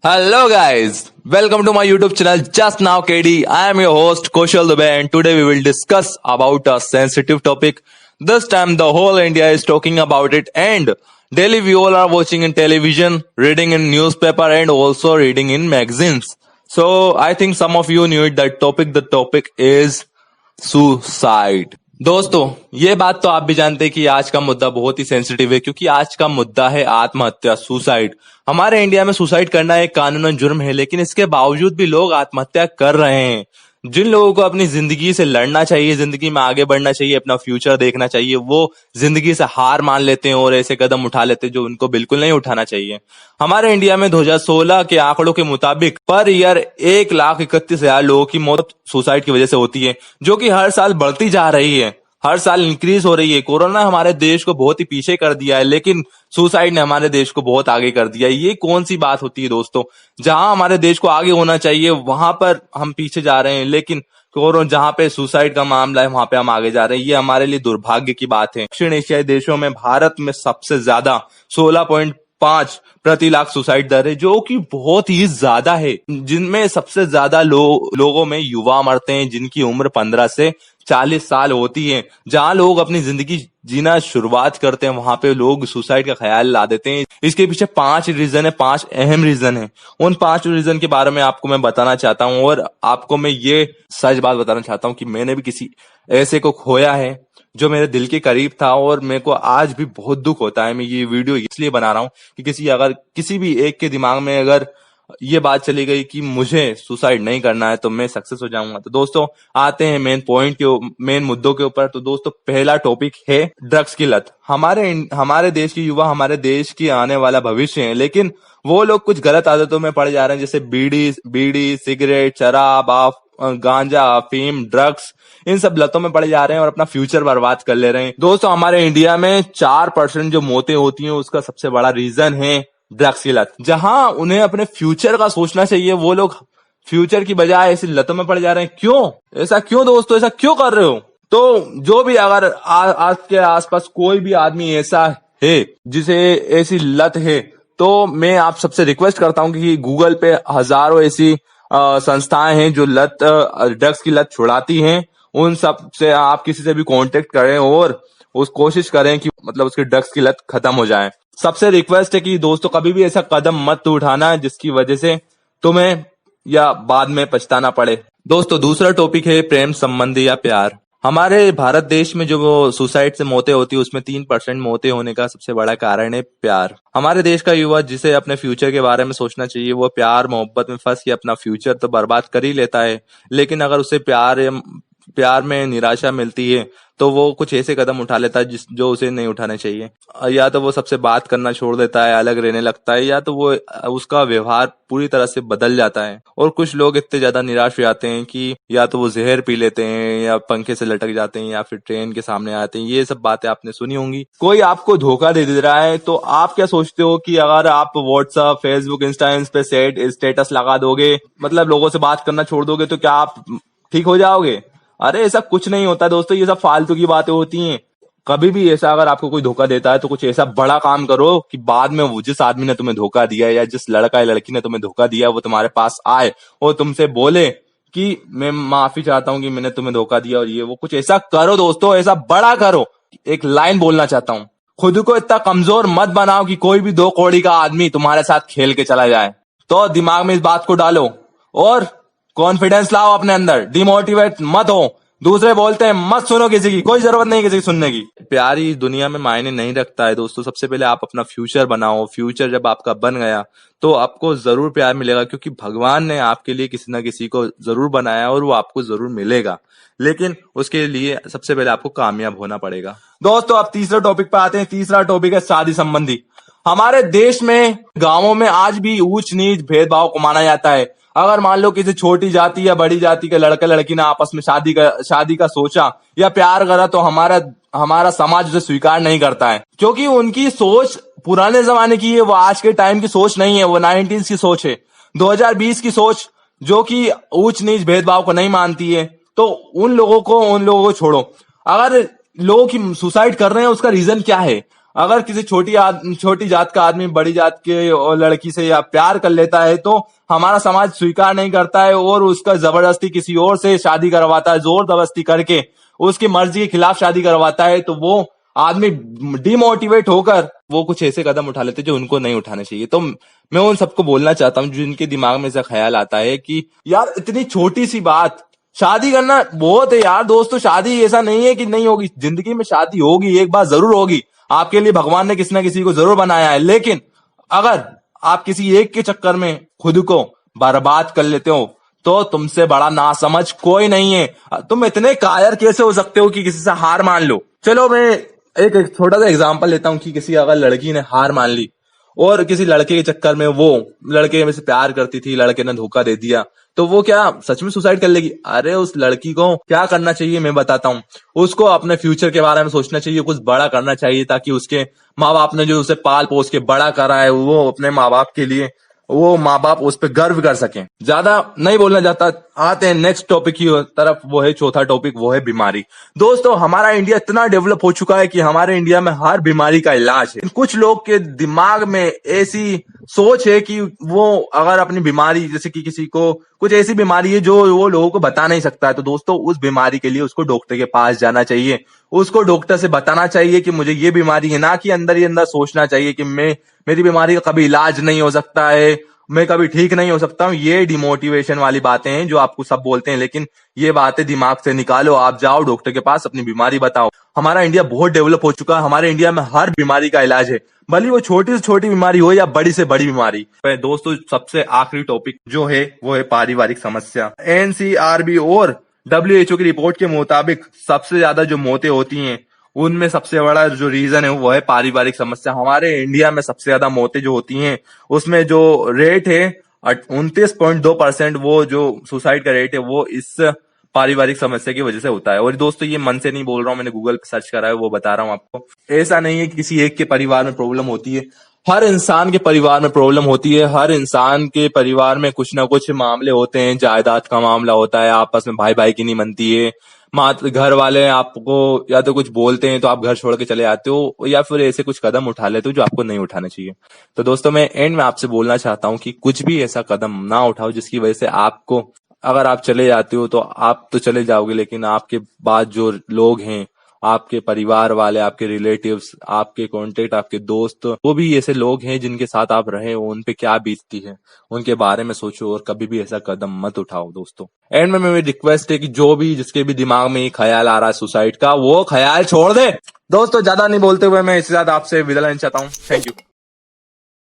Hello guys, welcome to my YouTube channel Just Now KD. I am your host Kaushal Dubey and today we will discuss about a sensitive topic. This time the whole India is talking about it and daily we all are watching in television, reading in newspaper and also reading in magazines. So I think some of you knew it that topic. The topic is suicide. दोस्तों ये बात तो आप भी जानते हैं कि आज का मुद्दा बहुत ही सेंसिटिव है क्योंकि आज का मुद्दा है आत्महत्या, सुसाइड। हमारे इंडिया में सुसाइड करना एक कानूनन जुर्म है, लेकिन इसके बावजूद भी लोग आत्महत्या कर रहे हैं। जिन लोगों को अपनी जिंदगी से लड़ना चाहिए, जिंदगी में आगे बढ़ना चाहिए, अपना फ्यूचर देखना चाहिए, वो जिंदगी से हार मान लेते हैं और ऐसे कदम उठा लेते हैं जो उनको बिल्कुल नहीं उठाना चाहिए। हमारे इंडिया में 2016 के आंकड़ों के मुताबिक पर ईयर 1,31,000 लोगों की मौत सुसाइड की वजह से होती है, जो कि हर साल बढ़ती जा रही है, हर साल इंक्रीज हो रही है। कोरोना हमारे देश को बहुत ही पीछे कर दिया है, लेकिन सुसाइड ने हमारे देश को बहुत आगे कर दिया है। ये कौन सी बात होती है दोस्तों? जहां हमारे देश को आगे होना चाहिए वहां पर हम पीछे जा रहे हैं, लेकिन जहां पे सुसाइड का मामला है वहां पे हम आगे जा रहे हैं। ये हमारे लिए दुर्भाग्य की बात है। दक्षिण एशियाई देशों में भारत में सबसे ज्यादा 16.5 प्रति लाख सुसाइड दर है, जो कि बहुत ही ज्यादा है। जिनमें सबसे ज्यादा लोगों में युवा मरते हैं, जिनकी उम्र 15 से 40 साल होती है। जहां लोग अपनी जिंदगी जीना शुरुआत करते हैं वहां पे लोग सुसाइड का ख्याल ला देते हैं। इसके पीछे 5 रीजन है, 5 अहम रीजन है। उन 5 रीजन के बारे में आपको मैं बताना चाहता हूं और आपको मैं ये सच बात बताना चाहता हूं कि मैंने भी किसी ऐसे को खोया है जो मेरे दिल के करीब था और मेरे को आज भी बहुत दुख होता है। मैं ये वीडियो इसलिए बना रहा हूं कि किसी भी एक के दिमाग में अगर ये बात चली गई कि मुझे सुसाइड नहीं करना है तो मैं सक्सेस हो जाऊंगा। तो दोस्तों आते हैं मेन मुद्दों के ऊपर। तो दोस्तों पहला टॉपिक है ड्रग्स की लत। हमारे देश के युवा हमारे देश की आने वाला भविष्य है, लेकिन वो लोग कुछ गलत आदतों में पड़ जा रहे हैं, जैसे बीड़ी, सिगरेट, शराब, गांजा, अफीम, ड्रग्स, इन सब लतों में पड़ जा रहे हैं और अपना फ्यूचर बर्बाद कर ले रहे हैं। दोस्तों हमारे इंडिया में 4% जो मौतें होती हैं उसका सबसे बड़ा रीजन है ड्रग्स की लत। जहां उन्हें अपने फ्यूचर का सोचना चाहिए, वो लोग फ्यूचर की बजाय ऐसी लतों में पड़ जा रहे हैं। क्यों ऐसा? क्यों दोस्तों ऐसा क्यों कर रहे हो? तो जो भी अगर आज के आसपास कोई भी आदमी ऐसा है जिसे ऐसी लत है, तो मैं आप सबसे रिक्वेस्ट करता हूं कि गूगल पे हजारों ऐसी संस्थाएं हैं जो ड्रग्स की लत छुड़ाती हैं। उन सब से आप किसी से भी कांटेक्ट करें और उस कोशिश करें कि मतलब उसकी ड्रग्स की लत खत्म हो जाए। सबसे रिक्वेस्ट है कि दोस्तों कभी भी ऐसा कदम मत उठाना जिसकी वजह से तुम्हें या बाद में पछताना पड़े। दोस्तों दूसरा टॉपिक है प्रेम संबंधी या प्यार। हमारे भारत देश में जो सुसाइड से मौतें होती है उसमें 3% मौतें होने का सबसे बड़ा कारण है प्यार। हमारे देश का युवा जिसे अपने फ्यूचर के बारे में सोचना चाहिए, वो प्यार मोहब्बत में फंस के अपना फ्यूचर तो बर्बाद कर ही लेता है, लेकिन अगर उसे प्यार में निराशा मिलती है तो वो कुछ ऐसे कदम उठा लेता है जो उसे नहीं उठाने चाहिए। या तो वो सबसे बात करना छोड़ देता है, अलग रहने लगता है, या तो वो उसका व्यवहार पूरी तरह से बदल जाता है। और कुछ लोग इतने ज्यादा निराश हो जाते हैं कि या तो वो जहर पी लेते हैं या पंखे से लटक जाते हैं या फिर ट्रेन के सामने आते हैं। ये सब बातें आपने सुनी होंगी। कोई आपको धोखा दे रहा है तो आप क्या सोचते हो कि अगर आप व्हाट्सएप, फेसबुक, इंस्टा पे स्टेटस लगा दोगे, मतलब लोगों से बात करना छोड़ दोगे, तो क्या आप ठीक हो जाओगे? अरे ऐसा कुछ नहीं होता दोस्तों, ये सब फालतू की बातें होती हैं। कभी भी ऐसा अगर आपको कोई धोखा देता है तो कुछ ऐसा बड़ा काम करो कि बाद में वो जिस आदमी ने तुम्हें धोखा दिया या जिस लड़का या लड़की ने तुम्हें धोखा दिया वो तुम्हारे पास आए और तुमसे बोले कि मैं माफी चाहता हूं कि मैंने तुम्हें धोखा दिया, और ये वो कुछ ऐसा करो दोस्तों, ऐसा बड़ा करो। एक लाइन बोलना चाहता हूं, खुद को इतना कमजोर मत बनाओ कि कोई भी 2 कौड़ी का आदमी तुम्हारे साथ खेल के चला जाए। तो दिमाग में इस बात को डालो और कॉन्फिडेंस लाओ अपने अंदर, डिमोटिवेट मत हो। दूसरे बोलते हैं मत सुनो किसी की, कोई जरूरत नहीं किसी की सुनने की। प्यारी दुनिया में मायने नहीं रखता है दोस्तों। सबसे पहले आप अपना फ्यूचर बनाओ। फ्यूचर जब आपका बन गया तो आपको जरूर प्यार मिलेगा, क्योंकि भगवान ने आपके लिए किसी ना किसी को जरूर बनाया और वो आपको जरूर मिलेगा, लेकिन उसके लिए सबसे पहले आपको कामयाब होना पड़ेगा। दोस्तों अब तीसरे टॉपिक पे आते हैं। तीसरा टॉपिक है शादी संबंधी। हमारे देश में गांवों में आज भी ऊंच नीच भेदभाव को माना जाता है। अगर मान लो किसी छोटी जाति या बड़ी जाति के लड़का लड़की ने आपस में शादी का सोचा या प्यार करा तो हमारा समाज उसे स्वीकार नहीं करता है, क्योंकि उनकी सोच पुराने जमाने की है। वो आज के टाइम की सोच नहीं है, वो 90s की सोच है, 2020 की सोच, जो कि ऊंच नीच भेदभाव को नहीं मानती है। तो उन लोगों को छोड़ो। अगर लोग सुसाइड कर रहे हैं उसका रीजन क्या है? अगर किसी छोटी जात का आदमी बड़ी जात के और लड़की से या प्यार कर लेता है तो हमारा समाज स्वीकार नहीं करता है और उसका जबरदस्ती किसी और से शादी करवाता है, जोर जबरदस्ती करके उसकी मर्जी के खिलाफ शादी करवाता है, तो वो आदमी डिमोटिवेट होकर वो कुछ ऐसे कदम उठा लेते हैं जो उनको नहीं उठाने चाहिए। तो मैं उन सबको बोलना चाहता हूँ जिनके दिमाग में ऐसा ख्याल आता है कि यार इतनी छोटी सी बात, शादी करना बहुत है यार दोस्तों, शादी ऐसा नहीं है कि नहीं होगी, जिंदगी में शादी होगी, एक बार जरूर होगी। आपके लिए भगवान ने किसी ना किसी को जरूर बनाया है, लेकिन अगर आप किसी एक के चक्कर में खुद को बर्बाद कर लेते हो तो तुमसे बड़ा नासमझ कोई नहीं है। तुम इतने कायर कैसे हो सकते हो कि किसी से हार मान लो। चलो मैं एक छोटा सा एग्जांपल लेता हूं कि किसी अगर लड़की ने हार मान ली और किसी लड़के के चक्कर में वो लड़के में से प्यार करती थी, लड़के ने धोखा दे दिया, तो वो क्या सच में सुसाइड कर लेगी? अरे उस लड़की को क्या करना चाहिए मैं बताता हूँ। उसको अपने फ्यूचर के बारे में सोचना चाहिए, कुछ बड़ा करना चाहिए ताकि उसके माँ बाप ने जो उसे पाल पोस के बड़ा करा है वो अपने माँ बाप के लिए वो माँ बाप उस पर गर्व कर सकें। ज्यादा नहीं बोलना चाहता, आते हैं नेक्स्ट टॉपिक की तरफ, वो है चौथा टॉपिक, वो है बीमारी। दोस्तों हमारा इंडिया इतना डेवलप हो चुका है कि हमारे इंडिया में हर बीमारी का इलाज है। कुछ लोग के दिमाग में ऐसी सोच है कि वो अगर अपनी बीमारी, जैसे कि किसी को कुछ ऐसी बीमारी है जो वो लोगों को बता नहीं सकता है, तो दोस्तों उस बीमारी के लिए उसको डॉक्टर के पास जाना चाहिए, उसको डॉक्टर से बताना चाहिए कि मुझे ये बीमारी है, ना कि अंदर ही अंदर सोचना चाहिए कि मेरी बीमारी का कभी इलाज नहीं हो सकता है, मैं कभी ठीक नहीं हो सकता हूँ। ये डिमोटिवेशन वाली बातें हैं जो आपको सब बोलते हैं, लेकिन ये बातें दिमाग से निकालो, आप जाओ डॉक्टर के पास, अपनी बीमारी बताओ। हमारा इंडिया बहुत डेवलप हो चुका है, हमारे इंडिया में हर बीमारी का इलाज है, भले वो छोटी से छोटी बीमारी हो या बड़ी से बड़ी बीमारी। दोस्तों सबसे आखिरी टॉपिक जो है वो है पारिवारिक समस्या। एनसीआरबी और WHO की रिपोर्ट के मुताबिक सबसे ज्यादा जो मौतें होती हैं उनमें सबसे बड़ा जो रीजन है वो है पारिवारिक समस्या। हमारे इंडिया में सबसे ज्यादा मौतें जो होती हैं उसमें जो रेट है 29.2%, वो जो सुसाइड का रेट है वो इस पारिवारिक समस्या की वजह से होता है। और दोस्तों ये मन से नहीं बोल रहा हूँ, मैंने गूगल पे सर्च करा है, वो बता रहा हूँ आपको। ऐसा नहीं है कि किसी एक के परिवार में प्रॉब्लम होती है, हर इंसान के परिवार में प्रॉब्लम होती है। हर इंसान के परिवार में कुछ ना कुछ मामले होते हैं, जायदाद का मामला होता है, आपस में भाई भाई की नहीं बनती है, घर वाले आपको या तो कुछ बोलते हैं तो आप घर छोड़ के चले आते हो, या फिर ऐसे कुछ कदम उठा लेते हो जो आपको नहीं उठाना चाहिए। तो दोस्तों मैं एंड में आपसे बोलना चाहता हूँ कि कुछ भी ऐसा कदम ना उठाओ जिसकी वजह से आपको, अगर आप चले जाते हो तो आप तो चले जाओगे, लेकिन आपके बाद जो लोग हैं, आपके परिवार वाले, आपके रिलेटिव्स, आपके कॉन्टेक्ट, आपके दोस्त, वो भी ऐसे लोग हैं जिनके साथ आप रहे हो, उन पे क्या बीतती है उनके बारे में सोचो और कभी भी ऐसा कदम मत उठाओ दोस्तों। एंड में मेरी रिक्वेस्ट है कि जो भी जिसके भी दिमाग में ये ख्याल आ रहा है सुसाइड का, वो ख्याल छोड़ दे। दोस्तों ज्यादा नहीं बोलते हुए मैं इसके साथ आपसे विदा लेना चाहता हूँ। Thank you.